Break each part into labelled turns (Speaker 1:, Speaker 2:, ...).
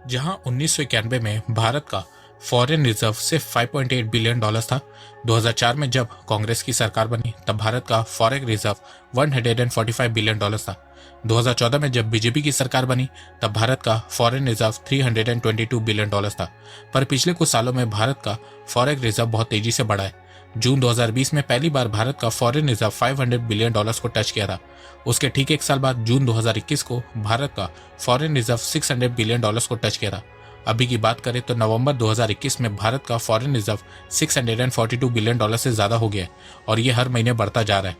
Speaker 1: जहां 1991 में भारत का फॉरेन रिजर्व सिर्फ 5.8 बिलियन डॉलर था। 2004 में जब कांग्रेस की सरकार बनी तब भारत का फॉरेन रिजर्व 145 बिलियन डॉलर था। 2014 में जब बीजेपी की सरकार बनी तब भारत का फॉरेन रिजर्व 322 बिलियन डॉलर था। पर पिछले कुछ सालों में भारत का फॉरेन रिजर्व बहुत तेजी से बढ़ा है। जून 2020 में पहली बार भारत का फॉरेन रिजर्व 500 बिलियन डॉलर्स को टच किया था। उसके ठीक एक साल बाद जून 2021 को भारत का फॉरेन रिजर्व 600 बिलियन डॉलर्स को टच किया था। अभी की बात करें तो नवंबर 2021 में भारत का फॉरेन रिजर्व 642 बिलियन डॉलर से ज्यादा हो गया है और ये हर महीने बढ़ता जा रहा है।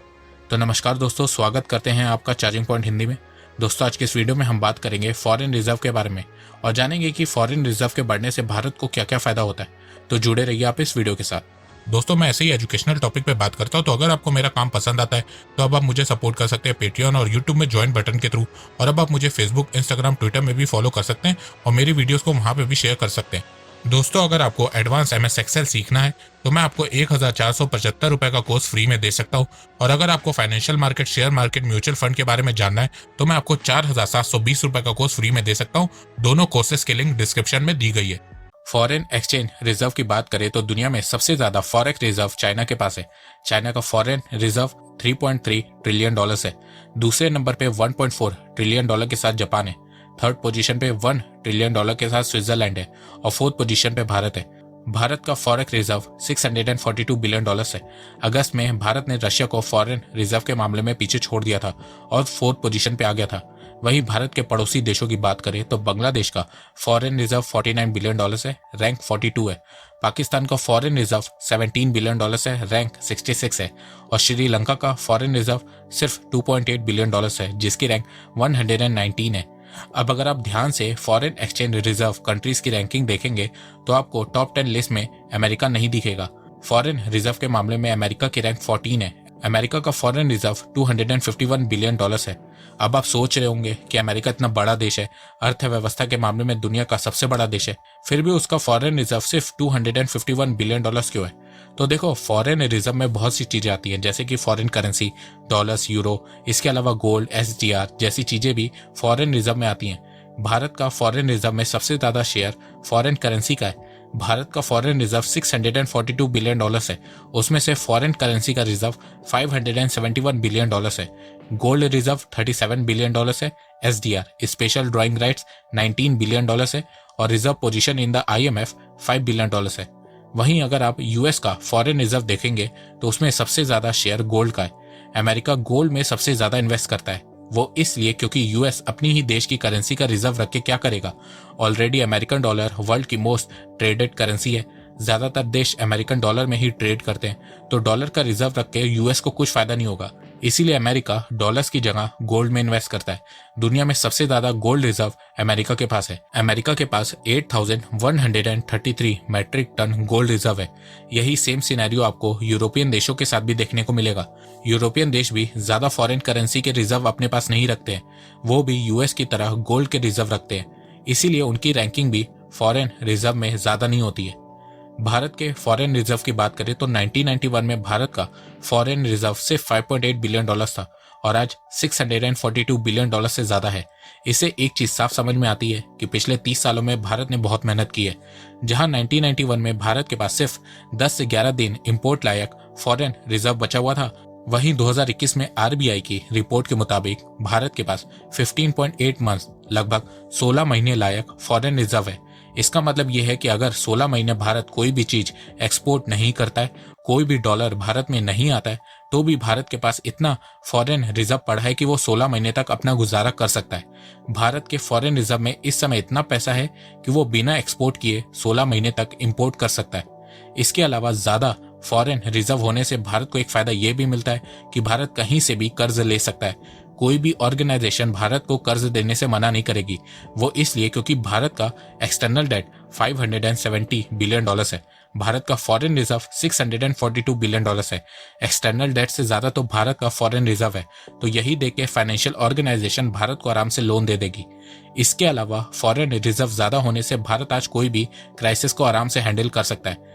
Speaker 1: तो नमस्कार दोस्तों, स्वागत करते हैं आपका चार्जिंग पॉइंट हिंदी में। दोस्तों, आज के इस वीडियो में हम बात करेंगे फॉरेन रिजर्व के बारे में और जानेंगे कि फॉरेन रिजर्व के बढ़ने से भारत को क्या क्या फायदा होता है। तो जुड़े रहिए आप इस वीडियो के साथ। दोस्तों, मैं ऐसे ही एजुकेशनल टॉपिक पे बात करता हूँ, तो अगर आपको मेरा काम पसंद आता है तो अब आप मुझे सपोर्ट कर सकते हैं पेट्रियन और यूट्यूब में ज्वाइन बटन के थ्रू। और अब आप मुझे फेसबुक, इंस्टाग्राम, ट्विटर में भी फॉलो कर सकते हैं और मेरी वीडियोस को वहाँ पे भी शेयर कर सकते हैं। दोस्तों, अगर आपको एडवांस MS एक्सेल सीखना है तो मैं आपको 1475 रुपये का कोर्स फ्री में दे सकता हूँ। और अगर आपको financial market, share market, mutual fund के बारे में जानना है तो मैं आपको 4720 रुपये का कोर्स फ्री में दे सकता हूँ। दोनों कोर्सेज की लिंक डिस्क्रिप्शन में दी गई है। फॉरेन एक्सचेंज रिजर्व की बात करें तो दुनिया में सबसे ज्यादा फॉरेक्स रिजर्व चाइना के पास है। चाइना का फॉरेन रिजर्व 3.3 ट्रिलियन डॉलर है। दूसरे नंबर पे 1.4 ट्रिलियन डॉलर के साथ जापान है। थर्ड पोजीशन पे 1 ट्रिलियन डॉलर के साथ स्विट्जरलैंड है और फोर्थ पोजीशन पे भारत है। भारत का फॉरेक्स रिजर्व 642 बिलियन डॉलर है। अगस्त में भारत ने रशिया को फॉरेन रिजर्व के मामले में पीछे छोड़ दिया था और फोर्थ पोजीशन पे आ गया था। वहीं भारत के पड़ोसी देशों की बात करें तो बांग्लादेश का फॉरेन रिजर्व 49 बिलियन डॉलर है, रैंक 42 है। पाकिस्तान का फॉरेन रिजर्व 17 बिलियन डॉलर है, रैंक 66 है। और श्रीलंका का फॉरेन रिजर्व सिर्फ 2.8 बिलियन डॉलर है, जिसकी रैंक 119 है। अब अगर आप ध्यान से फॉरेन एक्सचेंज रिजर्व कंट्रीज की रैंकिंग देखेंगे तो आपको टॉप 10 लिस्ट में अमेरिका नहीं दिखेगा। फॉरेन रिजर्व के मामले में अमेरिका की रैंक 14 है। अमेरिका का फॉरेन रिजर्व 251 बिलियन डॉलर है। अब आप सोच रहे होंगे कि अमेरिका इतना बड़ा देश है, अर्थव्यवस्था के मामले में दुनिया का सबसे बड़ा देश है, फिर भी उसका फॉरेन रिजर्व सिर्फ 251 बिलियन डॉलर्स क्यों है? तो देखो, फॉरेन रिजर्व में बहुत सी चीजें आती हैं, जैसे कि फॉरेन करेंसी, डॉलर्स, यूरो, इसके अलावा गोल्ड, SDR जैसी चीजें भी फॉरेन रिजर्व में आती हैं। भारत का फॉरेन रिजर्व में सबसे ज्यादा शेयर फॉरेन करेंसी का है। भारत का फॉरेन रिजर्व 642 बिलियन डॉलर है। उसमें से फॉरेन करेंसी का रिजर्व 571 बिलियन डॉलर है। गोल्ड रिजर्व 37 बिलियन डॉलर है। SDR special drawing rights 19 billion dollar है और reserve position in the IMF 5 billion dollar है। वहीं अगर आप US का फॉरेन रिजर्व देखेंगे तो उसमें सबसे ज्यादा शेयर गोल्ड का है। अमेरिका गोल्ड में सबसे ज्यादा इन्वेस्ट करता है, वो इसलिए क्योंकि US अपनी ही देश की करेंसी का रिजर्व रख के क्या करेगा। ऑलरेडी अमेरिकन डॉलर वर्ल्ड की मोस्ट ट्रेडेड करेंसी है। ज्यादातर देश अमेरिकन डॉलर में ही ट्रेड करते हैं, तो डॉलर का रिजर्व रख के US को कुछ फायदा नहीं होगा। इसीलिए अमेरिका डॉलर्स की जगह गोल्ड में इन्वेस्ट करता है। दुनिया में सबसे ज्यादा गोल्ड रिजर्व अमेरिका के पास है। अमेरिका के पास 8133 मैट्रिक टन गोल्ड रिजर्व है। यही सेम सिनेरियो आपको यूरोपियन देशों के साथ भी देखने को मिलेगा। यूरोपियन देश भी ज्यादा फॉरेन करेंसी के रिजर्व अपने पास नहीं रखते हैं, वो भी US की तरह गोल्ड के रिजर्व रखते हैं। इसीलिए उनकी रैंकिंग भी फॉरेन रिजर्व में ज्यादा नहीं होती है। भारत के फॉरेन रिजर्व की बात करें तो 1991 में भारत का फॉरेन रिजर्व सिर्फ 5.8 बिलियन डॉलर था और आज 642 बिलियन डॉलर से ज्यादा है। इससे एक चीज साफ समझ में आती है कि पिछले 30 सालों में भारत ने बहुत मेहनत की है। जहां 1991 में भारत के पास सिर्फ 10 से 11 दिन इंपोर्ट लायक फॉरेन रिजर्व बचा हुआ था, वहीं 2021 में RBI की रिपोर्ट के मुताबिक भारत के पास 15.8 मंथ, लगभग 16 महीने लायक फॉरेन रिजर्व है। इसका मतलब यह है कि अगर 16 महीने भारत कोई भी चीज एक्सपोर्ट नहीं करता है, कोई भी डॉलर भारत में नहीं आता है, तो भी भारत के पास इतना फॉरेन रिजर्व पड़ा है कि वो 16 महीने तक अपना गुजारा कर सकता है। भारत के फॉरेन रिजर्व में इस समय इतना पैसा है कि वो बिना एक्सपोर्ट किए 16 महीने तक इंपोर्ट कर सकता है। इसके अलावा ज्यादा फॉरेन रिजर्व होने से भारत को एक फायदा ये भी मिलता है कि भारत कहीं से भी कर्ज ले सकता है। कोई भी ऑर्गेनाइजेशन भारत को कर्ज देने से मना नहीं करेगी, वो इसलिए क्योंकि भारत का एक्सटर्नल डेट 570 बिलियन डॉलर है। भारत का फॉरेन रिजर्व 642 बिलियन डॉलर है। एक्सटर्नल डेट से ज्यादा तो भारत का फॉरेन रिजर्व है, तो यही देख के फाइनेंशियल ऑर्गेनाइजेशन भारत को आराम से लोन दे देगी। इसके अलावा फॉरेन रिजर्व ज्यादा होने से भारत आज कोई भी क्राइसिस को आराम से हैंडल कर सकता है।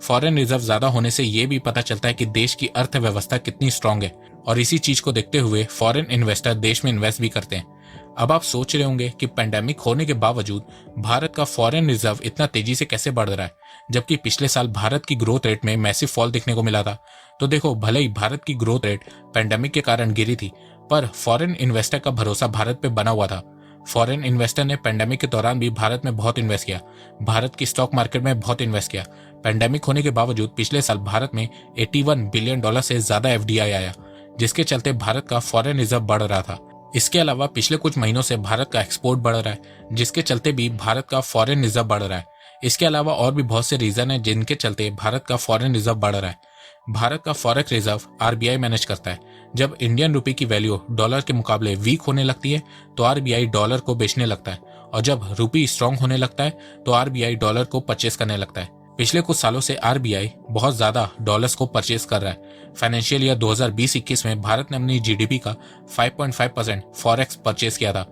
Speaker 1: फॉरेन रिजर्व ज्यादा होने से ये भी पता चलता है कि देश की अर्थव्यवस्था कितनी स्ट्रांग है और इसी चीज को देखते हुए फॉरेन इन्वेस्टर देश में इन्वेस्ट भी करते हैं। अब आप सोच रहे होंगे कि पेंडेमिक होने के बावजूद भारत का फॉरेन रिजर्व इतना तेजी से कैसे बढ़ रहा है, जबकि पिछले साल भारत की ग्रोथ रेट में मैसिव फॉल देखने को मिला था। तो देखो, भले ही भारत की ग्रोथ रेट पेंडेमिक के कारण गिरी थी, पर फॉरेन इन्वेस्टर का भरोसा भारत पे बना हुआ था। फॉरेन इन्वेस्टर ने पेंडेमिक के दौरान भी भारत में बहुत इन्वेस्ट किया, भारत की स्टॉक मार्केट में बहुत इन्वेस्ट किया। पेंडेमिक होने के बावजूद पिछले साल भारत में $81 बिलियन से ज्यादा एफडीआई आया, जिसके चलते भारत का फॉरेन रिजर्व बढ़ रहा था। इसके अलावा पिछले कुछ महीनों से भारत का एक्सपोर्ट बढ़ रहा है, जिसके चलते भी भारत का फॉरेन रिजर्व बढ़ रहा है। इसके अलावा और भी बहुत से रीजन है जिनके चलते भारत का फॉरेन रिजर्व बढ़ रहा है। भारत का फॉरेक्स रिजर्व आरबीआई मैनेज करता है। जब इंडियन रुपए की वैल्यू डॉलर के मुकाबले वीक होने लगती है तो आरबीआई डॉलर को बेचने लगता है, और जब रुपी स्ट्रांग होने लगता है तो आरबीआई डॉलर को परचेस करने लगता है। पिछले कुछ सालों से आरबीआई बहुत ज्यादा डॉलर्स को परचेस कर रहा है। फाइनेंशियल ईयर 2020-21 में भारत ने अपनी जीडीपी का 5.5% फॉरेक्स परचेस किया था,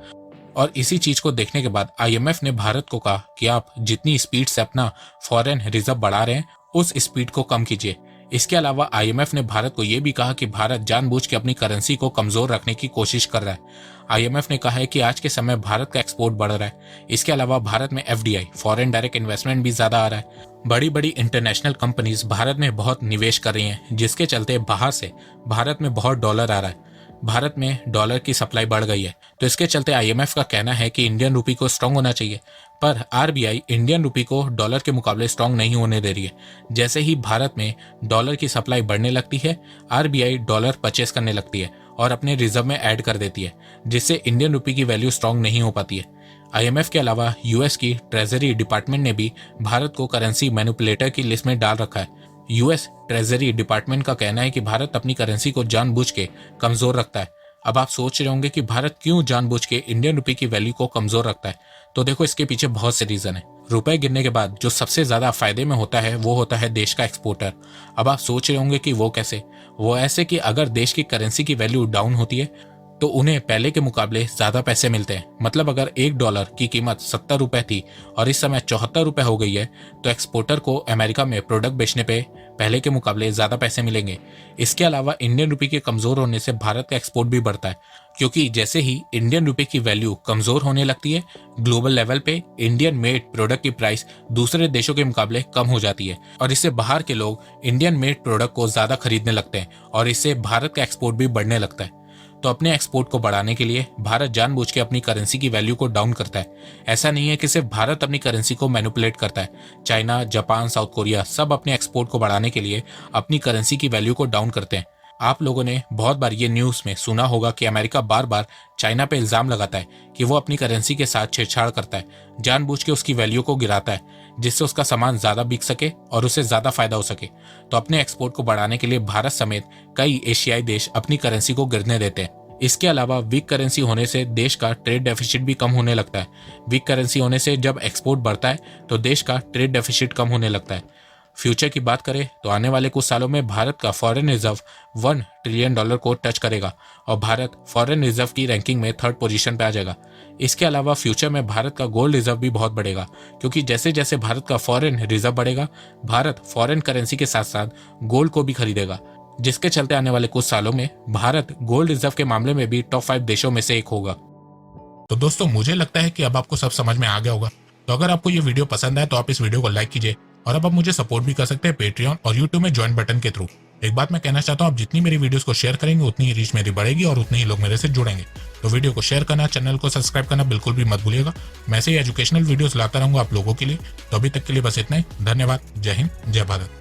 Speaker 1: और इसी चीज को देखने के बाद आईएमएफ ने भारत को कहा कि आप जितनी स्पीड से अपना फॉरेन रिजर्व बढ़ा रहे हैं उस स्पीड को कम कीजिए। इसके अलावा आईएमएफ ने भारत को यह भी कहा कि भारत जानबूझ के अपनी करेंसी को कमजोर रखने की कोशिश कर रहा है। आईएमएफ ने कहा है कि आज के समय भारत का एक्सपोर्ट बढ़ रहा है। इसके अलावा भारत में एफडीआई फॉरेन डायरेक्ट इन्वेस्टमेंट भी ज्यादा आ रहा है। बड़ी बड़ी इंटरनेशनल कंपनीज भारत में बहुत निवेश कर रही हैं, जिसके चलते बाहर से भारत में बहुत डॉलर आ रहा है। भारत में डॉलर की सप्लाई बढ़ गई है, तो इसके चलते आईएमएफ का कहना है कि इंडियन रुपी को स्ट्रांग होना चाहिए, पर आरबीआई इंडियन रुपी को डॉलर के मुकाबले स्ट्रांग नहीं होने दे रही है। जैसे ही भारत में डॉलर की सप्लाई बढ़ने लगती है, आरबीआई डॉलर परचेस करने लगती है और अपने रिजर्व में ऐड कर देती है, जिससे इंडियन रुपी की वैल्यू स्ट्रांग नहीं हो पाती है। आईएमएफ के अलावा यूएस की ट्रेजरी डिपार्टमेंट ने भी भारत को करेंसी मैनिपुलेटर की लिस्ट में डाल रखा है। यूएस ट्रेजरी डिपार्टमेंट का कहना है कि भारत अपनी करेंसी को जानबूझ के कमजोर रखता है। अब आप सोच रहे होंगे कि भारत क्यों जानबूझ के इंडियन रुपए की वैल्यू को कमजोर रखता है, तो देखो, इसके पीछे बहुत से रीजन है। रुपए गिरने के बाद जो सबसे ज्यादा फायदे में होता है वो होता है देश का एक्सपोर्टर। अब आप सोच रहे होंगे कि वो कैसे? वो ऐसे कि अगर देश की करेंसी की वैल्यू डाउन होती है तो उन्हें पहले के मुकाबले ज्यादा पैसे मिलते हैं। मतलब अगर $1 की कीमत 70 रुपए थी और इस समय 74 रुपए हो गई है, तो एक्सपोर्टर को अमेरिका में प्रोडक्ट बेचने पे पहले के मुकाबले ज्यादा पैसे मिलेंगे। इसके अलावा इंडियन रुपए के कमजोर होने से भारत का एक्सपोर्ट भी बढ़ता है, क्योंकि जैसे ही इंडियन रुपए की वैल्यू कमजोर होने लगती है, ग्लोबल लेवल पे इंडियन मेड प्रोडक्ट की प्राइस दूसरे देशों के मुकाबले कम हो जाती है, और इससे बाहर के लोग इंडियन मेड प्रोडक्ट को ज्यादा खरीदने लगते हैं, और इससे भारत का एक्सपोर्ट भी बढ़ने लगता है। तो अपने एक्सपोर्ट को बढ़ाने के लिए भारत जानबूझ के अपनी करेंसी की वैल्यू को डाउन करता है। ऐसा नहीं है कि सिर्फ भारत अपनी करेंसी को मैनिपुलेट करता है। चाइना, जापान, साउथ कोरिया सब अपने एक्सपोर्ट को बढ़ाने के लिए अपनी करेंसी की वैल्यू को डाउन करते हैं। आप लोगों ने बहुत बार ये न्यूज में सुना होगा कि अमेरिका बार बार चाइना पे इल्जाम लगाता है कि वो अपनी करेंसी के साथ छेड़छाड़ करता है, जानबूझ के उसकी वैल्यू को गिराता है, जिससे उसका सामान ज्यादा बिक सके और उसे ज्यादा फायदा हो सके। तो अपने एक्सपोर्ट को बढ़ाने के लिए भारत समेत कई एशियाई देश अपनी करेंसी को गिरने देते हैं। इसके अलावा वीक करेंसी होने से देश का ट्रेड डेफिसिट भी कम होने लगता है। वीक करेंसी होने से जब एक्सपोर्ट बढ़ता है तो देश का ट्रेड डेफिसिट कम होने लगता है। फ्यूचर की बात करें तो आने वाले कुछ सालों में भारत का फॉरेन रिजर्व $1 ट्रिलियन को टच करेगा और भारत फॉरेन रिजर्व की रैंकिंग में 3rd पोजीशन पे आ जाएगा। इसके अलावा फ्यूचर में भारत का गोल्ड रिजर्व भी बहुत बढ़ेगा, क्योंकि जैसे जैसे भारत का फॉरेन रिजर्व बढ़ेगा, भारत फॉरेन करेंसी के साथ साथ गोल्ड को भी खरीदेगा, जिसके चलते आने वाले कुछ सालों में भारत गोल्ड रिजर्व के मामले में भी टॉप 5 देशों में से एक होगा।
Speaker 2: तो दोस्तों, मुझे लगता है कि अब आपको सब समझ में आ गया होगा। तो अगर आपको ये वीडियो पसंद आए तो आप इस वीडियो को लाइक कीजिए, और अब आप मुझे सपोर्ट भी कर सकते हैं पेट्रियन और यूट्यूब में ज्वाइन बटन के थ्रू। एक बात मैं कहना चाहता हूँ, आप जितनी मेरी वीडियोस को शेयर करेंगे उतनी ही रीच मेरी बढ़ेगी और उतने ही लोग मेरे से जुड़ेंगे। तो वीडियो को शेयर करना, चैनल को सब्सक्राइब करना बिल्कुल भी मत भूलिएगा। मैं ऐसे ही एजुकेशनल वीडियोस लाता रहूंगा आप लोगों के लिए। तो अभी तक के लिए बस इतना ही। धन्यवाद। जय हिंद, जय भारत।